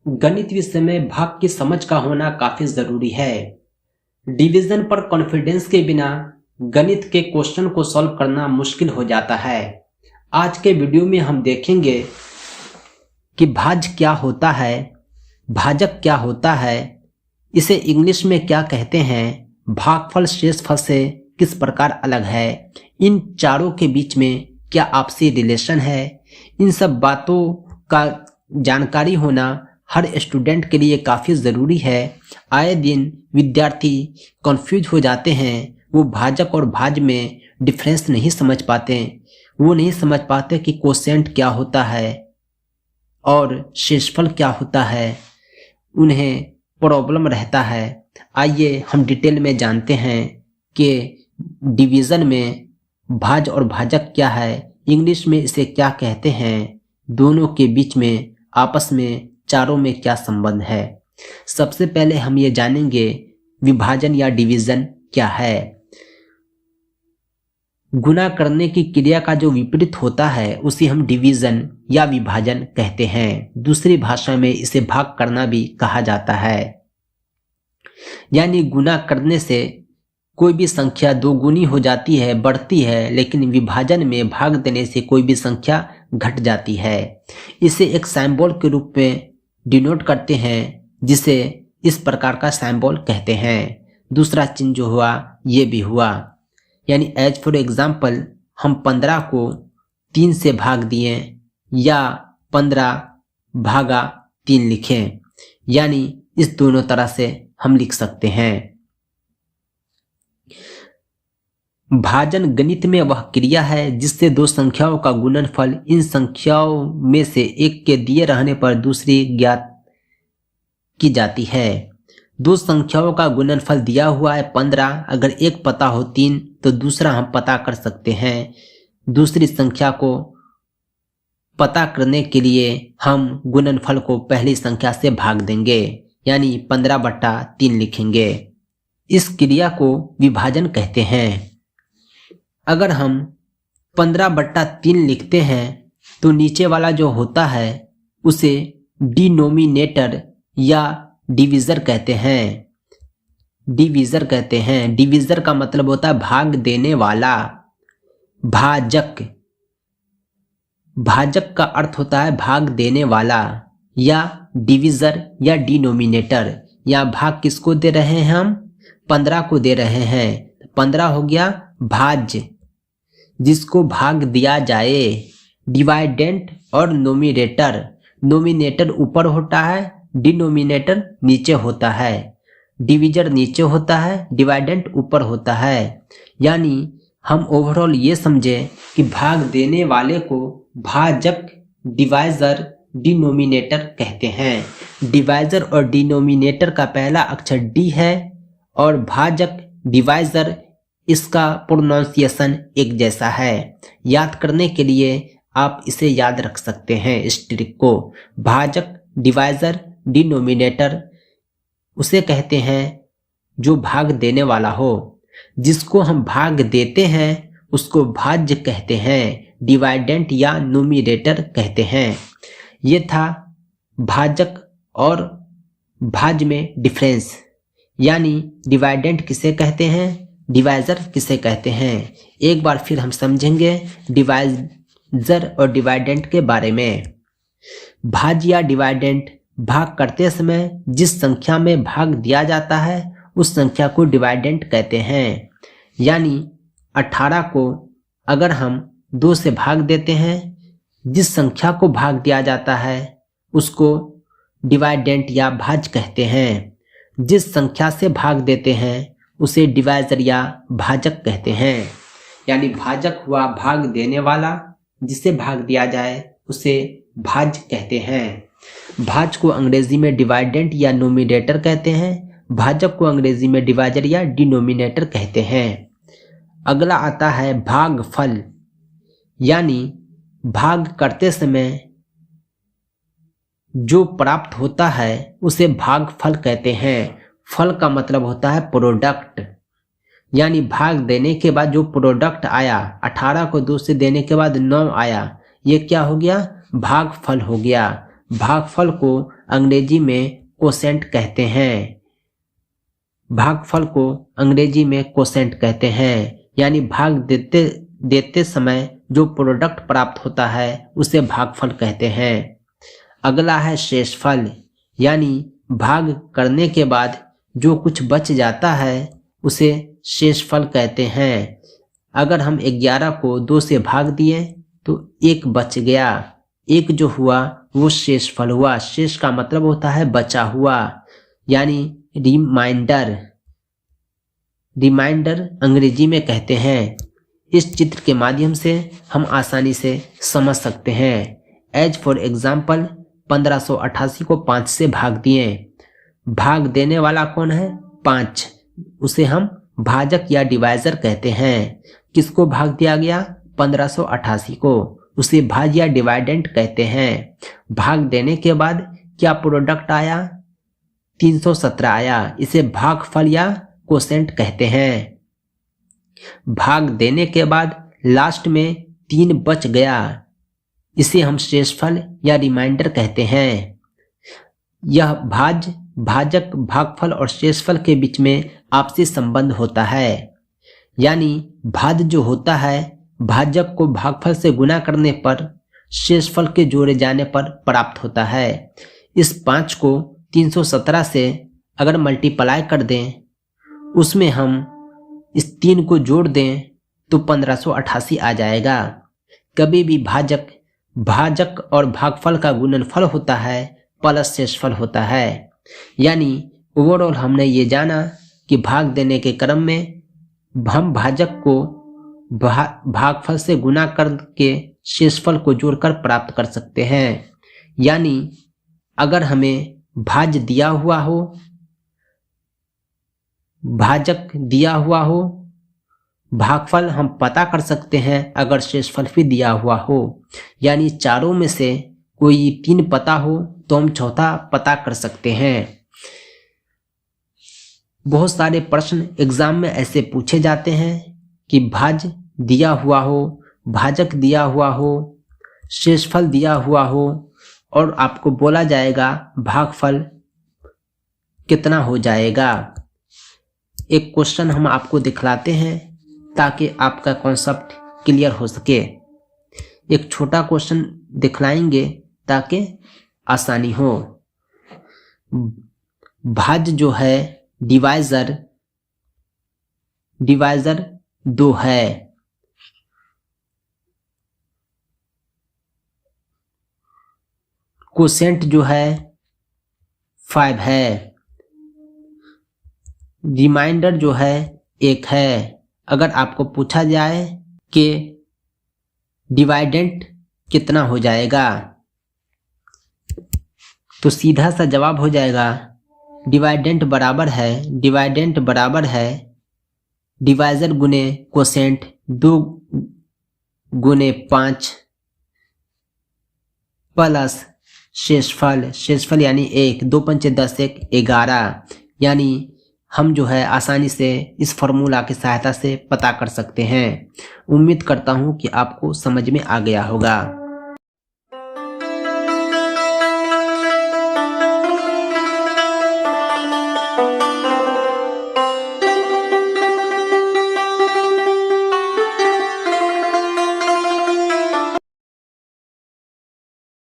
गणित विषय में भाग की समझ का होना काफी जरूरी है। डिवीजन पर कॉन्फिडेंस के बिना गणित के क्वेश्चन को सॉल्व करना मुश्किल हो जाता है। आज के वीडियो में हम देखेंगे कि भाज्य क्या होता है, भाजक क्या होता है, इसे इंग्लिश में क्या कहते हैं, भागफल शेषफल से किस प्रकार अलग है, इन चारों के बीच में क्या आपसी रिलेशन है। इन सब बातों का जानकारी होना हर स्टूडेंट के लिए काफ़ी ज़रूरी है। आए दिन विद्यार्थी कंफ्यूज हो जाते हैं, वो भाजक और भाज्य में डिफरेंस नहीं समझ पाते, वो नहीं समझ पाते कि कोसेंट क्या होता है और शेषफल क्या होता है, उन्हें प्रॉब्लम रहता है। आइए हम डिटेल में जानते हैं कि डिवीज़न में भाज्य और भाजक क्या है, इंग्लिश में इसे क्या कहते हैं, दोनों के बीच में आपस में चारों में क्या संबंध है। सबसे पहले हम ये जानेंगे विभाजन या डिवीज़न क्या है। गुणा करने की क्रिया का जो विपरीत होता है उसे हम डिवीज़न या विभाजन कहते हैं। दूसरी भाषा में इसे भाग करना भी कहा जाता है। यानी गुणा करने से कोई भी संख्या दोगुनी हो जाती है, बढ़ती है, लेकिन विभाजन में भाग देने से कोई भी संख्या घट जाती है। इसे एक सिंबल के रूप में डिनोट करते हैं, जिसे इस प्रकार का सिंबल कहते हैं। दूसरा चिन्ह जो हुआ ये भी हुआ, यानी एज फॉर एग्जाम्पल हम 15 को 3 से भाग दिए या 15 भागा 3 लिखें, यानी इस दोनों तरह से हम लिख सकते हैं। भाजन गणित में वह क्रिया है जिससे दो संख्याओं का गुणनफल इन संख्याओं में से एक के दिए रहने पर दूसरी ज्ञात की जाती है। दो संख्याओं का गुणनफल दिया हुआ है 15, अगर एक पता हो 3 तो दूसरा हम पता कर सकते हैं। दूसरी संख्या को पता करने के लिए हम गुणनफल को पहली संख्या से भाग देंगे, यानी 15/3 लिखेंगे। इस क्रिया को विभाजन कहते हैं। अगर हम 15/3 लिखते हैं तो नीचे वाला जो होता है उसे डिनोमिनेटर या डिवीज़र कहते हैं। डिवीज़र कहते हैं। डिवीज़र का मतलब होता है भाग देने वाला। भाजक, भाजक का अर्थ होता है भाग देने वाला, या डिवीज़र या डिनोमिनेटर। या भाग किसको दे रहे हैं हम? 15 को दे रहे हैं। 15 हो गया भाज्य, जिसको भाग दिया जाए। डिवाइडेंट और नोमिनेटर, नोमिनेटर ऊपर होता है, डिनोमिनेटर नीचे होता है। डिवीजर नीचे होता है, डिवाइडेंट ऊपर होता है। यानी हम ओवरऑल ये समझे कि भाग देने वाले को भाजक, डिवाइजर, डिनोमिनेटर कहते हैं। डिवाइजर और डिनोमिनेटर का पहला अक्षर डी है और भाजक, डिवाइजर, इसका प्रोनाउंसिएशन एक जैसा है। याद करने के लिए आप इसे याद रख सकते हैं इस ट्रिक को। भाजक, डिवाइजर, डिनोमिनेटर उसे कहते हैं जो भाग देने वाला हो। जिसको हम भाग देते हैं उसको भाज्य कहते हैं, डिवाइडेंट या नोमिनेटर कहते हैं। ये था भाजक और भाज्य में डिफरेंस, यानी डिवाइडेंट किसे कहते हैं, डिवाइजर किसे कहते हैं। एक बार फिर हम समझेंगे डिवाइजर और डिवाइडेंट के बारे में। भाज्य या डिवाइडेंट भाग करते समय जिस संख्या में भाग दिया जाता है उस संख्या को डिवाइडेंट कहते हैं। यानी 18 को अगर हम 2 से भाग देते हैं, जिस संख्या को भाग दिया जाता है उसको डिवाइडेंट या भाज्य कहते हैं। जिस संख्या से भाग देते हैं उसे डिवाइजर या भाजक कहते हैं। यानी भाजक हुआ भाग देने वाला, जिसे भाग दिया जाए उसे भाज्य कहते हैं। भाज्य को अंग्रेजी में डिवाइडेंट या नोमिनेटर कहते हैं। भाजक को अंग्रेजी में डिवाइजर या डिनोमिनेटर कहते हैं। अगला आता है भागफल, यानी भाग करते समय जो प्राप्त होता है उसे भागफल कहते हैं। फल का मतलब होता है प्रोडक्ट, यानी भाग देने के बाद जो प्रोडक्ट आया, 18 को 2 से देने के बाद 9 आया, ये क्या हो गया? भागफल हो गया। भागफल को अंग्रेजी में कोसेंट कहते हैं। भागफल को अंग्रेजी में कोसेंट कहते हैं, यानी भाग देते समय जो प्रोडक्ट प्राप्त होता है उसे भागफल कहते हैं। अगला है शेषफल, यानी भाग करने के बाद जो कुछ बच जाता है उसे शेषफल कहते हैं। अगर हम 11 को 2 से भाग दिए तो 1 बच गया, 1 जो हुआ वो शेषफल हुआ। शेष का मतलब होता है बचा हुआ, यानी रिमाइंडर। रिमाइंडर अंग्रेजी में कहते हैं। इस चित्र के माध्यम से हम आसानी से समझ सकते हैं। एज फॉर एग्जाम्पल 1588 को 5 से भाग दिए। भाग देने वाला कौन है? 5। उसे हम भाजक या डिवाइजर कहते हैं। किसको भाग दिया गया? 1588 को। उसे भाज या डिवाइडेंट कहते हैं। भाग देने के बाद क्या प्रोडक्ट आया? 317 आया। इसे भागफल या कोसेंट कहते हैं। भाग देने के बाद लास्ट में 3 बच गया, इसे हम शेषफल या रिमाइंडर कहते हैं। यह भाजक, भागफल और शेषफल के बीच में आपसी संबंध होता है, यानी भाज जो होता है भाजक को भागफल से गुना करने पर शेषफल के जोड़े जाने पर प्राप्त होता है। इस 5 को 317 से अगर मल्टीप्लाई कर दें, उसमें हम इस 3 को जोड़ दें तो 1588 आ जाएगा। कभी भी भाजक और भागफल का गुणनफल होता है प्लस शेषफल होता है। यानी ओवरऑल हमने ये जाना कि भाग देने के क्रम में हम भाजक को भागफल से गुना करके शेषफल को जोड़कर प्राप्त कर सकते हैं। यानी अगर हमें भाज दिया हुआ हो, भाजक दिया हुआ हो, भागफल हम पता कर सकते हैं अगर शेषफल भी दिया हुआ हो। यानी चारों में से कोई 3 पता हो तो हम चौथा पता कर सकते हैं। बहुत सारे प्रश्न एग्जाम में ऐसे पूछे जाते हैं कि भाज दिया हुआ हो, भाजक दिया हुआ हो, शेषफल दिया हुआ हो और आपको बोला जाएगा भागफल कितना हो जाएगा। एक क्वेश्चन हम आपको दिखलाते हैं ताकि आपका कॉन्सेप्ट क्लियर हो सके। एक छोटा क्वेश्चन दिखलाएंगे ताकि आसानी हो। भाज जो है डिवाइजर 2 है। कोसेंट जो है 5 है। रिमाइंडर जो है 1 है। अगर आपको पूछा जाए कि डिवाइडेंट कितना हो जाएगा तो सीधा सा जवाब हो जाएगा डिवाइडेंट बराबर है डिवाइजर गुने कोसेंट 2 गुने 5 प्लस शेषफल यानी 1। 2 पंचे 10, 1 11। यानी हम जो है आसानी से इस फॉर्मूला की सहायता से पता कर सकते हैं। उम्मीद करता हूं कि आपको समझ में आ गया होगा।